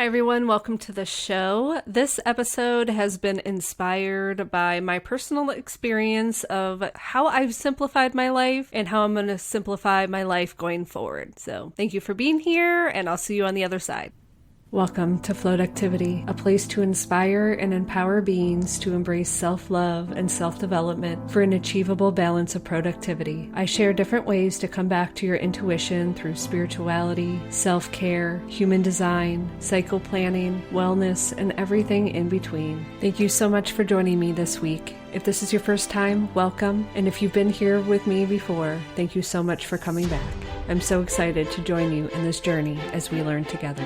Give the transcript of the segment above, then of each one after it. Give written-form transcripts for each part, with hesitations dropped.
Hi, everyone. Welcome to the show. This episode has been inspired by my personal experience of how I've simplified my life and how I'm going to simplify my life going forward. So thank you for being here, and I'll see you on the other side. Welcome to Floatactivity, a place to inspire and empower beings to embrace self-love and self-development for an achievable balance of productivity. I share different ways to come back to your intuition through spirituality, self-care, human design, cycle planning, wellness, and everything in between. Thank you so much for joining me this week. If this is your first time, welcome. And if you've been here with me before, thank you so much for coming back. I'm so excited to join you in this journey as we learn together.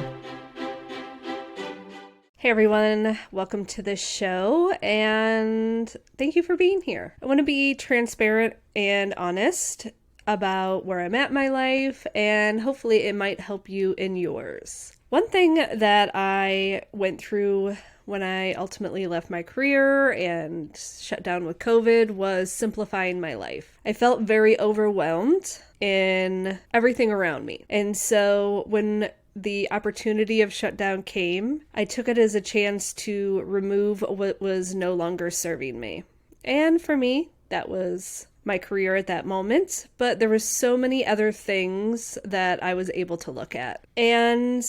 Hey everyone, welcome to the show, and thank you for being here. I want to be transparent and honest about where I'm at in my life, and hopefully it might help you in yours. One thing that I went through when I ultimately left my career and shut down with COVID was simplifying my life. I felt very overwhelmed in everything around me, and so when the opportunity of shutdown came, I took it as a chance to remove what was no longer serving me. And for me, that was my career at that moment, but there were so many other things that I was able to look at. And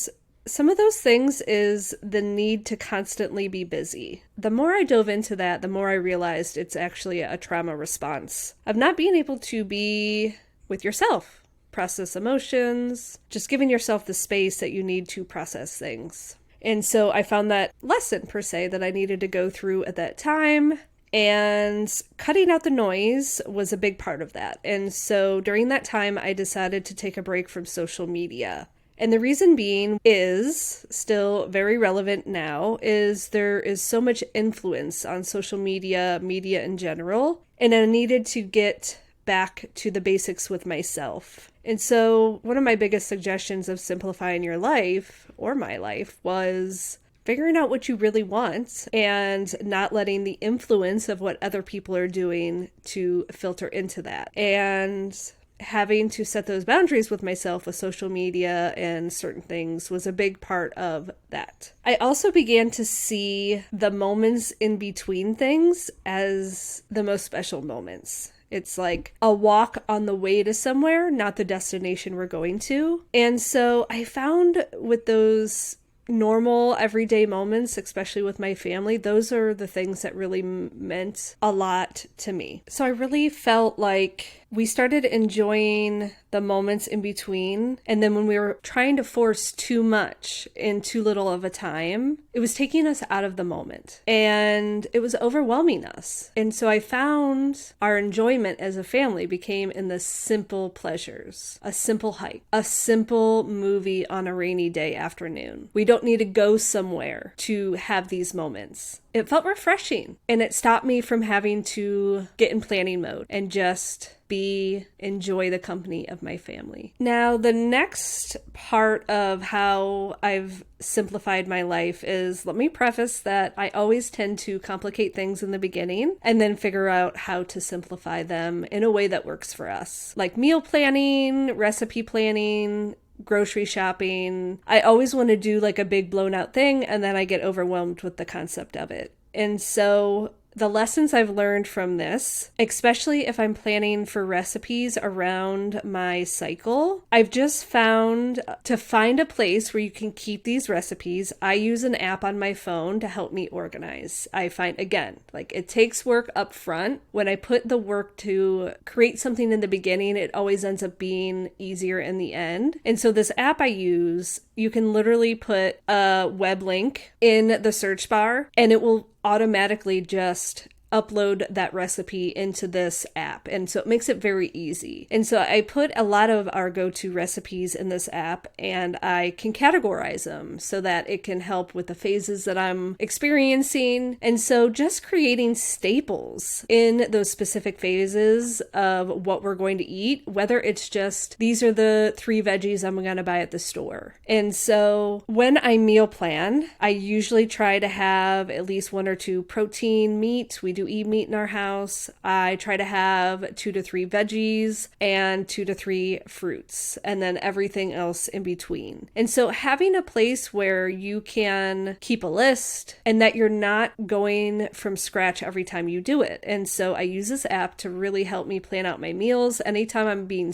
some of those things is the need to constantly be busy. The more I dove into that, the more I realized it's actually a trauma response of not being able to be with yourself, process emotions, just giving yourself the space that you need to process things. And so I found that lesson per se that I needed to go through at that time, and cutting out the noise was a big part of that. And so during that time, I decided to take a break from social media. And the reason being is still very relevant now is there is so much influence on social media in general, and I needed to get back to the basics with myself. And so one of my biggest suggestions of simplifying your life, or my life, was figuring out what you really want and not letting the influence of what other people are doing to filter into that. And having to set those boundaries with myself with social media and certain things was a big part of that. I also began to see the moments in between things as the most special moments. It's like a walk on the way to somewhere, not the destination we're going to. And so I found with those normal everyday moments, especially with my family, those are the things that really meant a lot to me. So I really felt like we started enjoying the moments in between. And then when we were trying to force too much in too little of a time, it was taking us out of the moment and it was overwhelming us. And so I found our enjoyment as a family became in the simple pleasures, a simple hike, a simple movie on a rainy day afternoon. We don't need to go somewhere to have these moments. It felt refreshing, and it stopped me from having to get in planning mode and just enjoy the company of my family. Now, the next part of how I've simplified my life is, let me preface that I always tend to complicate things in the beginning and then figure out how to simplify them in a way that works for us. Like meal planning, recipe planning, grocery shopping. I always want to do like a big blown out thing, and then I get overwhelmed with the concept of it. And so the lessons I've learned from this, especially if I'm planning for recipes around my cycle, I've just found to find a place where you can keep these recipes. I use an app on my phone to help me organize. I find, again, like it takes work up front. When I put the work to create something in the beginning, it always ends up being easier in the end. And so this app I use, you can literally put a web link in the search bar and it will automatically just upload that recipe into this app. And so it makes it very easy. And so I put a lot of our go-to recipes in this app, and I can categorize them so that it can help with the phases that I'm experiencing. And so just creating staples in those specific phases of what we're going to eat, whether it's just, these are the 3 veggies I'm going to buy at the store. And so when I meal plan, I usually try to have at least 1 or 2 protein, meat. We do do eat meat in our house. I try to have 2 to 3 veggies and 2 to 3 fruits, and then everything else in between. And so having a place where you can keep a list and that you're not going from scratch every time you do it. And so I use this app to really help me plan out my meals. Anytime I'm being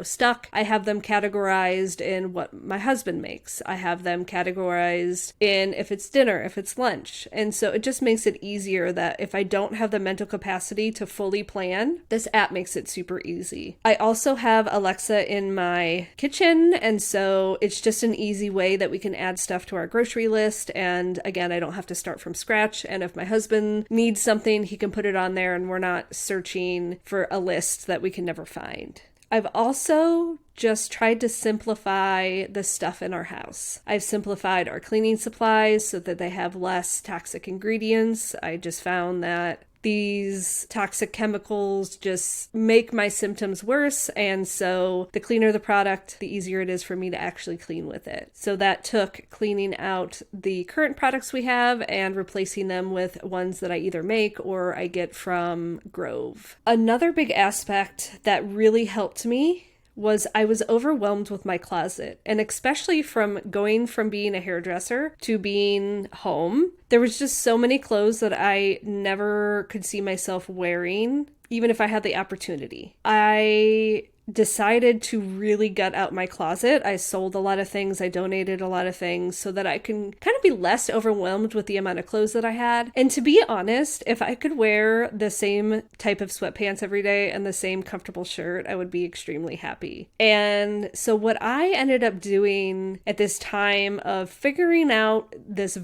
stuck, I have them categorized in what my husband makes. I have them categorized in if it's dinner, if it's lunch. And so it just makes it easier that if I don't have the mental capacity to fully plan, this app makes it super easy. I also have Alexa in my kitchen, and so it's just an easy way that we can add stuff to our grocery list. And again, I don't have to start from scratch. And if my husband needs something, he can put it on there and we're not searching for a list that we can never find. I've also just tried to simplify the stuff in our house. I've simplified our cleaning supplies so that they have less toxic ingredients. I just found that these toxic chemicals just make my symptoms worse. And so the cleaner the product, the easier it is for me to actually clean with it. So that took cleaning out the current products we have and replacing them with ones that I either make or I get from Grove. Another big aspect that really helped me was I was overwhelmed with my closet, and especially from going from being a hairdresser to being home. There was just so many clothes that I never could see myself wearing, even if I had the opportunity. I decided to really gut out my closet. I sold a lot of things. I donated a lot of things so that I can kind of be less overwhelmed with the amount of clothes that I had. And to be honest, if I could wear the same type of sweatpants every day and the same comfortable shirt, I would be extremely happy. And so what I ended up doing at this time of figuring out this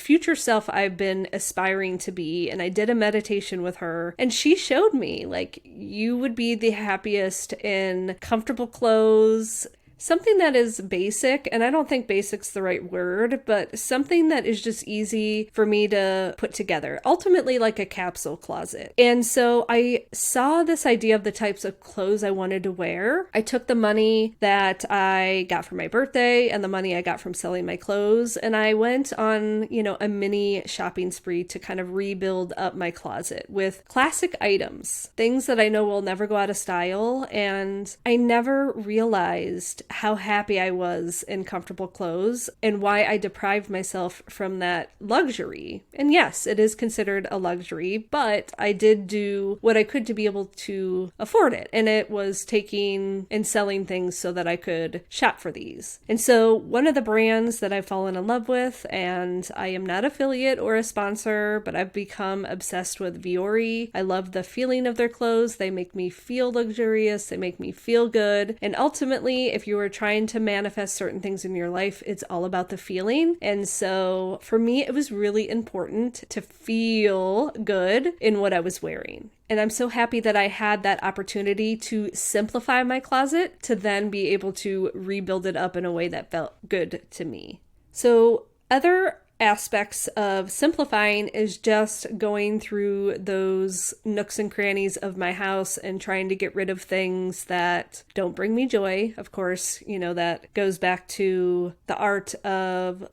future self I've been aspiring to be, and I did a meditation with her, and she showed me, like, you would be the happiest in comfortable clothes, something that is basic, and I don't think basic's the right word, but something that is just easy for me to put together, ultimately like a capsule closet. And so I saw this idea of the types of clothes I wanted to wear. I took the money that I got for my birthday and the money I got from selling my clothes, and I went on, a mini shopping spree to kind of rebuild up my closet with classic items, things that I know will never go out of style. And I never realized how happy I was in comfortable clothes and why I deprived myself from that luxury. And yes, it is considered a luxury, but I did do what I could to be able to afford it. And it was taking and selling things so that I could shop for these. And so one of the brands that I've fallen in love with, and I am not affiliate or a sponsor, but I've become obsessed with Vuori. I love the feeling of their clothes. They make me feel luxurious. They make me feel good. And ultimately, if you are trying to manifest certain things in your life, it's all about the feeling. And so for me, it was really important to feel good in what I was wearing. And I'm so happy that I had that opportunity to simplify my closet to then be able to rebuild it up in a way that felt good to me. So other aspects of simplifying is just going through those nooks and crannies of my house and trying to get rid of things that don't bring me joy. Of course, that goes back to the art of,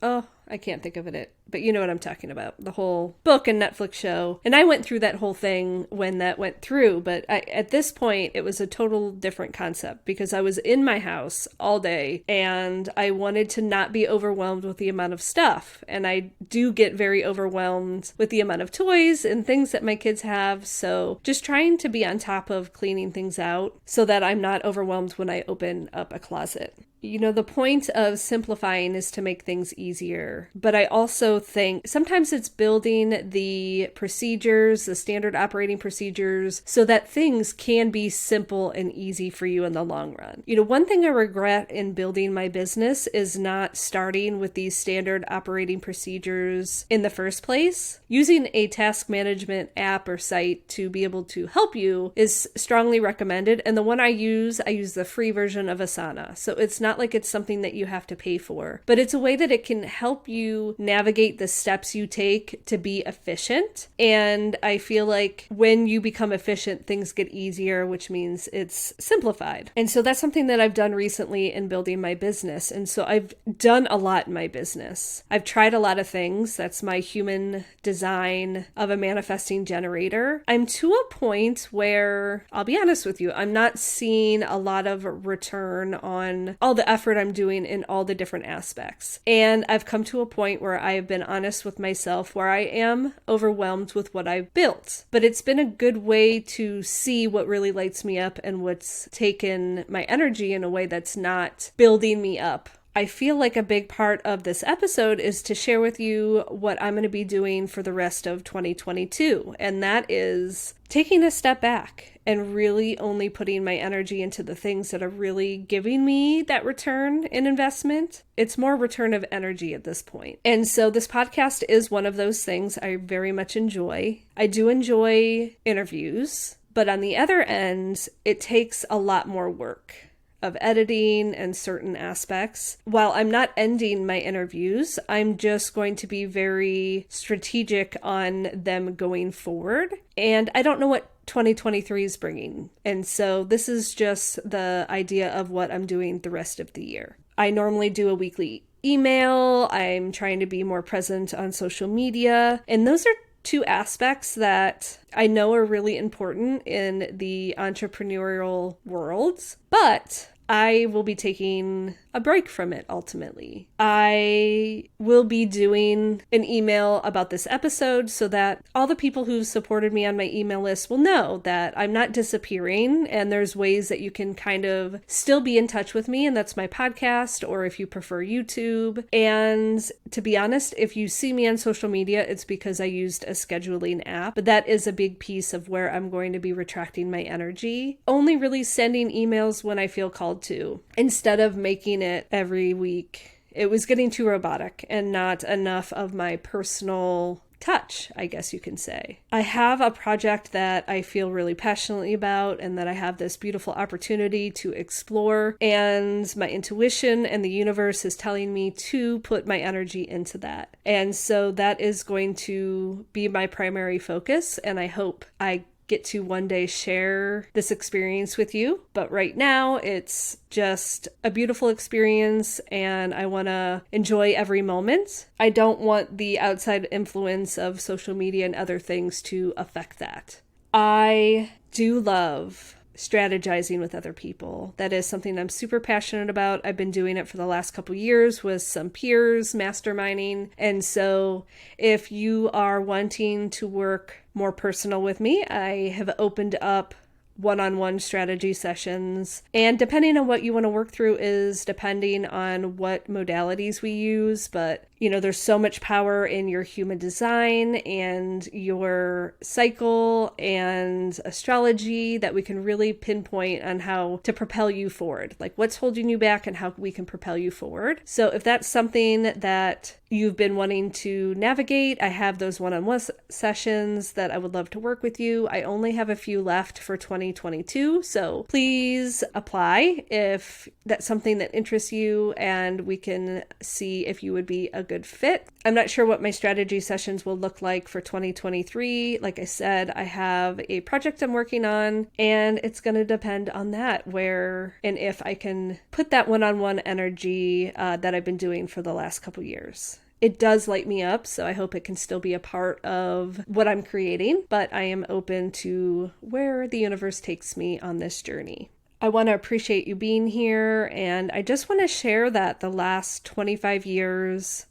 I can't think of it, but you know what I'm talking about. The whole book and Netflix show. And I went through that whole thing when that went through, but at this point, it was a total different concept because I was in my house all day and I wanted to not be overwhelmed with the amount of stuff. And I do get very overwhelmed with the amount of toys and things that my kids have. So just trying to be on top of cleaning things out so that I'm not overwhelmed when I open up a closet. The point of simplifying is to make things easier, but I also think sometimes it's building the procedures, the standard operating procedures, so that things can be simple and easy for you in the long run. One thing I regret in building my business is not starting with these standard operating procedures in the first place. Using a task management app or site to be able to help you is strongly recommended, and the one I use the free version of Asana. So it's not not like it's something that you have to pay for, but it's a way that it can help you navigate the steps you take to be efficient. And I feel like when you become efficient, things get easier, which means it's simplified. And so that's something that I've done recently in building my business. And so I've done a lot in my business. I've tried a lot of things. That's my human design of a manifesting generator. I'm to a point where, I'll be honest with you, I'm not seeing a lot of return on all the effort I'm doing in all the different aspects. And I've come to a point where I have been honest with myself, where I am overwhelmed with what I've built. But it's been a good way to see what really lights me up and what's taken my energy in a way that's not building me up. I feel like a big part of this episode is to share with you what I'm going to be doing for the rest of 2022. And that is taking a step back and really only putting my energy into the things that are really giving me that return in investment. It's more return of energy at this point. And so this podcast is one of those things I very much enjoy. I do enjoy interviews, but on the other end, it takes a lot more work of editing and certain aspects. While I'm not ending my interviews, I'm just going to be very strategic on them going forward. And I don't know what 2023 is bringing. And so this is just the idea of what I'm doing the rest of the year. I normally do a weekly email. I'm trying to be more present on social media. And those are two aspects that I know are really important in the entrepreneurial worlds, but I will be taking a break from it ultimately. I will be doing an email about this episode so that all the people who've supported me on my email list will know that I'm not disappearing, and there's ways that you can kind of still be in touch with me, and that's my podcast, or if you prefer YouTube. And to be honest, if you see me on social media, it's because I used a scheduling app, but that is a big piece of where I'm going to be retracting my energy. Only really sending emails when I feel called to, instead of making it every week. It was getting too robotic and not enough of my personal touch, I guess you can say. I have a project that I feel really passionately about and that I have this beautiful opportunity to explore, and my intuition and the universe is telling me to put my energy into that. And so that is going to be my primary focus, and I hope I get to one day share this experience with you. But right now, it's just a beautiful experience, and I want to enjoy every moment. I don't want the outside influence of social media and other things to affect that. I do love strategizing with other people. That is something I'm super passionate about. I've been doing it for the last couple years with some peers, masterminding. And so if you are wanting to work more personal with me, I have opened up one-on-one strategy sessions. And depending on what you want to work through is depending on what modalities we use. But, you know, there's so much power in your human design and your cycle and astrology that we can really pinpoint on how to propel you forward, like what's holding you back and how we can propel you forward. So if that's something that you've been wanting to navigate, I have those one-on-one sessions that I would love to work with you. I only have a few left for 2022, so please apply if that's something that interests you, and we can see if you would be a good fit. I'm not sure what my strategy sessions will look like for 2023. Like I said, I have a project I'm working on, and it's going to depend on that, where and if I can put that one-on-one energy that I've been doing for the last couple years. It does light me up, so I hope it can still be a part of what I'm creating, but I am open to where the universe takes me on this journey. I want to appreciate you being here, and I just want to share that the last 25 years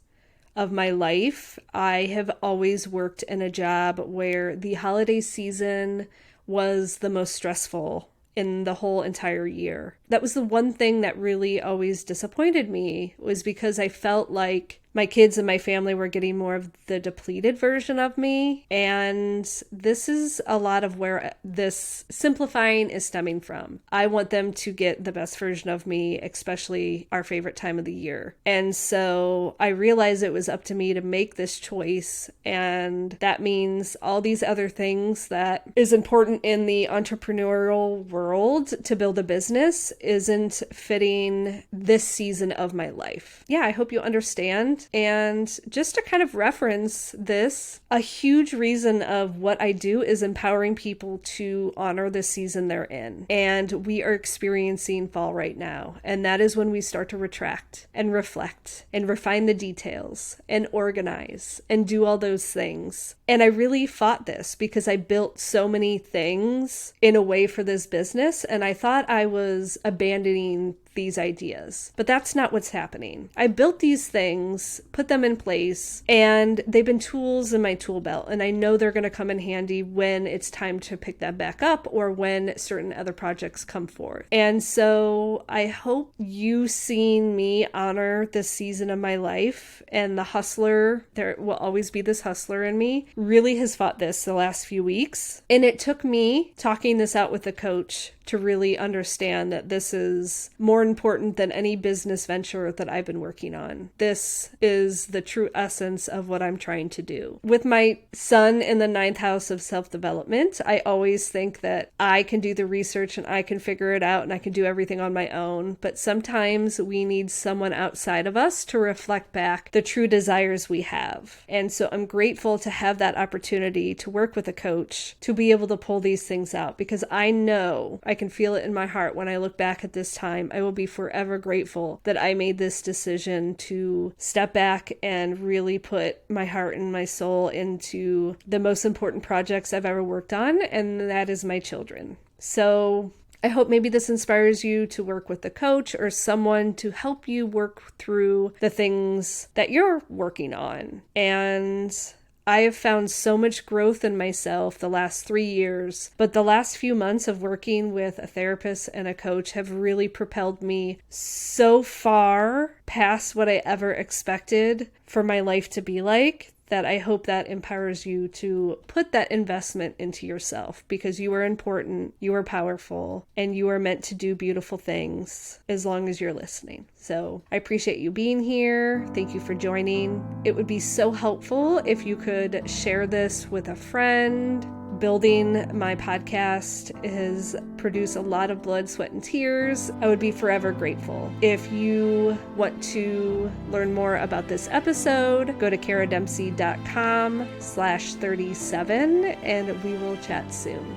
of my life, I have always worked in a job where the holiday season was the most stressful in the whole entire year. That was the one thing that really always disappointed me, was because I felt like my kids and my family were getting more of the depleted version of me. And this is a lot of where this simplifying is stemming from. I want them to get the best version of me, especially our favorite time of the year. And so I realized it was up to me to make this choice. And that means all these other things that is important in the entrepreneurial world to build a business isn't fitting this season of my life. Yeah, I hope you understand. And just to kind of reference this, a huge reason of what I do is empowering people to honor the season they're in. And we are experiencing fall right now. And that is when we start to retract and reflect and refine the details and organize and do all those things. And I really fought this because I built so many things in a way for this business, and I thought I was abandoning these ideas. But that's not what's happening. I built these things, put them in place, and they've been tools in my tool belt. And I know they're going to come in handy when it's time to pick them back up or when certain other projects come forth. And so I hope you seeing me honor this season of my life, and the hustler, there will always be this hustler in me, really has fought this the last few weeks. And it took me talking this out with a coach to really understand that this is more important than any business venture that I've been working on. This is the true essence of what I'm trying to do. With my son in the 9th house of self-development, I always think that I can do the research and I can figure it out and I can do everything on my own. But sometimes we need someone outside of us to reflect back the true desires we have. And so I'm grateful to have that opportunity to work with a coach to be able to pull these things out, because I know I can feel it in my heart when I look back at this time. I will be forever grateful that I made this decision to step back and really put my heart and my soul into the most important projects I've ever worked on, and that is my children. So I hope maybe this inspires you to work with a coach or someone to help you work through the things that you're working on. And I have found so much growth in myself the last 3 years, but the last few months of working with a therapist and a coach have really propelled me so far past what I ever expected for my life to be like, that I hope that empowers you to put that investment into yourself, because you are important, you are powerful, and you are meant to do beautiful things as long as you're listening. So I appreciate you being here. Thank you for joining. It would be so helpful if you could share this with a friend. Building my podcast has produced a lot of blood, sweat, and tears. I would be forever grateful. If you want to learn more about this episode, go to karadempsey.com/37 and we will chat soon.